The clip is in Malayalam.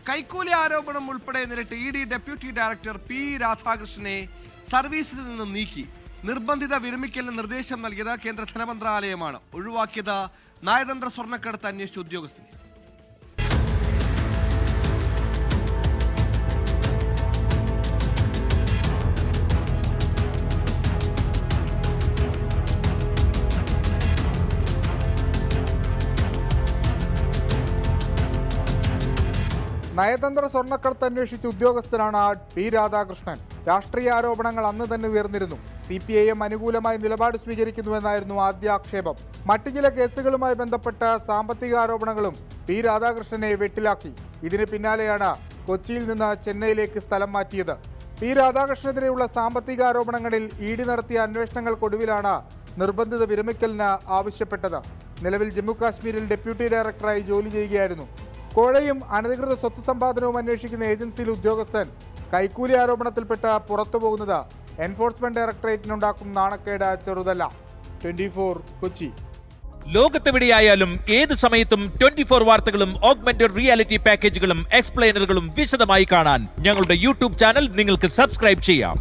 കൈക്കൂലി ആരോപണം ഉൾപ്പെടെ നേരിട്ട് E D deputy director P രാധാകൃഷ്ണനെ സർവീസിൽ നിന്ന് നീക്കി. നിർബന്ധിത വിരമിക്കലിന് നിർദ്ദേശം നൽകിയത് കേന്ദ്ര ധനമന്ത്രാലയമാണ്. ഒഴിവാക്കിയത് നയതന്ത്ര സ്വർണ്ണക്കടത്ത് അന്വേഷിച്ച ഉദ്യോഗസ്ഥനെ. നയതന്ത്ര സ്വർണ്ണക്കടത്ത് അന്വേഷിച്ച ഉദ്യോഗസ്ഥനാണ് പി രാധാകൃഷ്ണൻ. രാഷ്ട്രീയ ആരോപണങ്ങൾ അന്ന് തന്നെ ഉയർന്നിരുന്നു. CPIM അനുകൂലമായി നിലപാട് സ്വീകരിക്കുന്നുവെന്നായിരുന്നു ആദ്യ ആക്ഷേപം. മറ്റു ചില കേസുകളുമായി ബന്ധപ്പെട്ട സാമ്പത്തിക ആരോപണങ്ങളും പി രാധാകൃഷ്ണനെ വെട്ടിലാക്കി. ഇതിന് പിന്നാലെയാണ് കൊച്ചിയിൽ നിന്ന് ചെന്നൈയിലേക്ക് സ്ഥലം മാറ്റിയത്. പി രാധാകൃഷ്ണനെതിരെയുള്ള സാമ്പത്തിക ആരോപണങ്ങളിൽ ED നടത്തിയ അന്വേഷണങ്ങൾക്കൊടുവിലാണ് നിർബന്ധിത വിരമിക്കലിന് ആവശ്യപ്പെട്ടത്. നിലവിൽ ജമ്മു കാശ്മീരിൽ ഡെപ്യൂട്ടി ഡയറക്ടറായി ജോലി ചെയ്യുകയായിരുന്നു. കോഴയും അനധികൃത സ്വത്ത് സമ്പാദനവും അന്വേഷിക്കുന്ന ഏജൻസിയിലെ ഉദ്യോഗസ്ഥൻ കൈക്കൂലി ആരോപണത്തിൽപ്പെട്ട് പുറത്തുപോകുന്നത് എൻഫോഴ്സ്മെന്റ് ഡയറക്ടറേറ്റിനുണ്ടാക്കും നാണക്കേട് ചെറുതല്ല. 24 കൊച്ചി. ലോകത്തെവിടെയായാലും ഏത് സമയത്തും 24 വാർത്തകളും ഓഗ്മെന്റഡ് റിയാലിറ്റി പാക്കേജുകളും എക്സ്പ്ലെയിനറുകളും വിശദമായി കാണാൻ ഞങ്ങളുടെ YouTube ചാനൽ നിങ്ങൾക്ക് സബ്സ്ക്രൈബ് ചെയ്യാം.